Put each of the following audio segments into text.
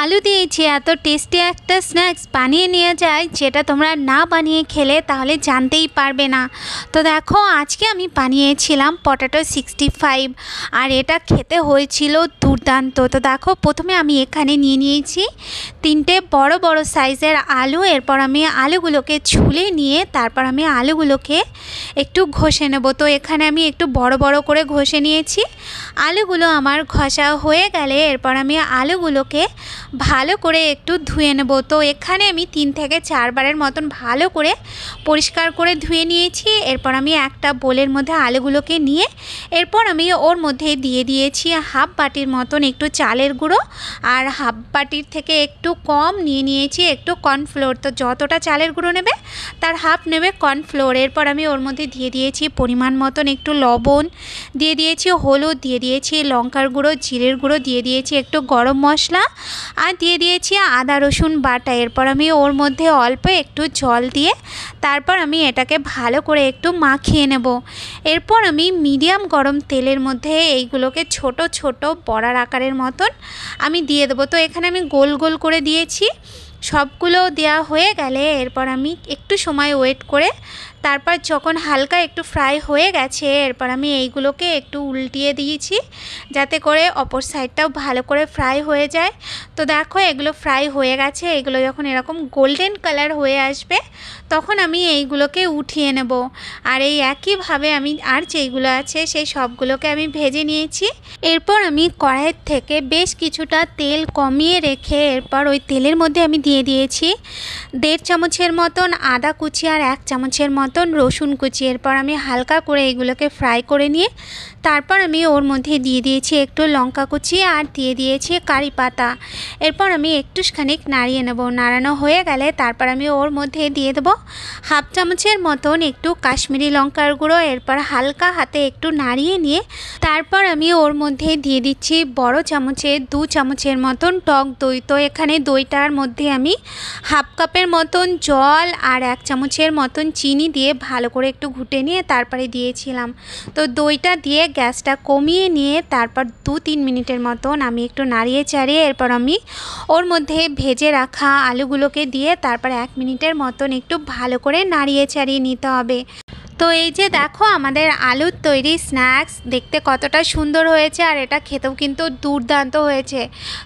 আলু দিয়েছি এত টেস্টি একটা স্ন্যাক্স বানিয়ে নিয়ে যায় যেটা তোমরা না বানিয়ে খেলে তাহলে জানতেই পারবে না। তো দেখো আজকে আমি বানিয়েছিলাম পটেটো 65 আর এটা খেতে হয়েছিল দুর্দান্ত। তো দেখো প্রথমে আমি এখানে নিয়ে নিয়েছি 3টে বড় বড় সাইজের আলু। এরপর আমি আলুগুলোকে ছুলে নিয়ে তারপর আমি আলুগুলোকে একটু ঘষে নেব। তো এখানে আমি একটু বড় বড় করে ঘষে নিয়েছি। আলুগুলো আমার ঘষা হয়ে গেলে এরপর আমি আলুগুলোকে ভালো করে একটু ধুয়ে নেব। তো এখানে আমি 3 থেকে 4 বারের মতন ভালো করে পরিষ্কার করে ধুয়ে নিয়েছি। এরপর আমি একটা বোলের মধ্যে আলুগুলোকে নিয়ে এরপর আমি ওর মধ্যে দিয়ে দিয়েছি হাফ বাটির মতন একটু চালের গুঁড়ো আর হাফ বাটির থেকে একটু কম নিয়ে নিয়েছি একটু কর্নফ্লোর। তো যতটা চালের গুঁড়ো নেবে তার হাফ নেবে কর্নফ্লোর। এরপর আমি ওর মধ্যে দিয়ে দিয়েছি পরিমাণ মতন একটু লবণ, দিয়ে দিয়েছি হলুদ, দিয়ে দিয়েছি লঙ্কার গুঁড়ো, জিরের গুঁড়ো, দিয়ে দিয়েছি একটু গরম মশলা আর দিয়ে দিয়েছি আদা রসুন বাটা। এরপর আমি ওর মধ্যে অল্প একটু জল দিয়ে তারপর আমি এটাকে ভালো করে একটু মাখিয়ে নেব। এরপর আমি মিডিয়াম গরম তেলের মধ্যে এইগুলোকে ছোট ছোট বড়ার আকারের মতন আমি দিয়ে দেবো। তো এখানে আমি গোল গোল করে দিয়েছি। সবগুলো দেওয়া হয়ে গেলে এরপর আমি একটু সময় ওয়েট করে তারপর যখন হালকা একটু ফ্রাই হয়ে গেছে এরপর আমি এইগুলোকে একটু উল্টিয়ে দিয়েছি যাতে করে অপর সাইডটাও ভালো করে ফ্রাই হয়ে যায়। তো দেখো এগুলো ফ্রাই হয়ে গেছে। এগুলো যখন এরকম গোল্ডেন কালার হয়ে আসবে তখন আমি এইগুলোকে উঠিয়ে নেব। আর এই একইভাবে আমি আর যেইগুলো আছে সেই সবগুলোকে আমি ভেজে নিয়েছি। এরপর আমি কড়াইয়ের থেকে বেশ কিছুটা তেল কমিয়ে রেখে এরপর ওই তেলের মধ্যে আমি দিয়ে দিয়েছি 1.5 চামচের মতন আদা কুচি আর 1 চামচের মতন রসুন কুচি। এরপর আমি হালকা করে এগুলোকে ফ্রাই করে নিয়ে তারপর আমি ওর মধ্যে দিয়ে দিয়েছি একটু লঙ্কা কুচি আর দিয়ে দিয়েছি কারি পাতা। এরপর আমি একটুখানি নাড়িয়ে নেব। নাড়ানো হয়ে গেলে তারপর আমি ওর মধ্যে দিয়ে দেবো হাফ চামচের মতন একটু কাশ্মীরি লঙ্কার গুঁড়ো। এরপর হালকা হাতে একটু নাড়িয়ে নিয়ে তারপর আমি ওর মধ্যে দিয়ে দিচ্ছি বড় চামচে 2 চামচের মতন টক দই। তো এখানে দইটার মধ্যে আমি হাফ কাপের মতন জল আর 1 চামচের মতন চিনি দিয়ে ভালো করে একটু ঘুটে নিয়ে তারপরে দিয়েছিলাম। তো দইটা দিয়ে গ্যাসটা কমিয়ে নিয়ে তারপর 2-3 মিনিটের মতন আমি একটু নাড়িয়ে চাড়িয়ে এরপর আমি ওর মধ্যে ভেজে রাখা আলুগুলোকে দিয়ে তারপর 1 মিনিটের মতন একটু ভালো করে নাড়িয়ে চাড়িয়ে নিতে হবে। তো এই যে দেখো আমাদের আলুর তৈরি স্ন্যাক্স দেখতে কতটা সুন্দর হয়েছে আর এটা খেতেও কিন্তু দুর্দান্ত হয়েছে।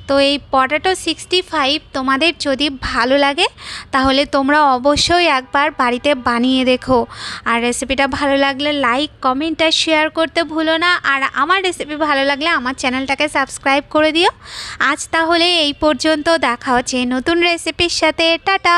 তো এই পটেটো 65 তোমাদের যদি ভালো লাগে তাহলে তোমরা অবশ্যই একবার বাড়িতে বানিয়ে দেখো। আর রেসিপিটা ভালো লাগলে লাইক কমেন্ট আর শেয়ার করতে ভুলো না। আর আমার রেসিপি ভালো লাগলে আমার চ্যানেলটাকে সাবস্ক্রাইব করে দিও। আজ তাহলে এই পর্যন্ত, দেখা হচ্ছে নতুন রেসিপির সাথে। টাটা।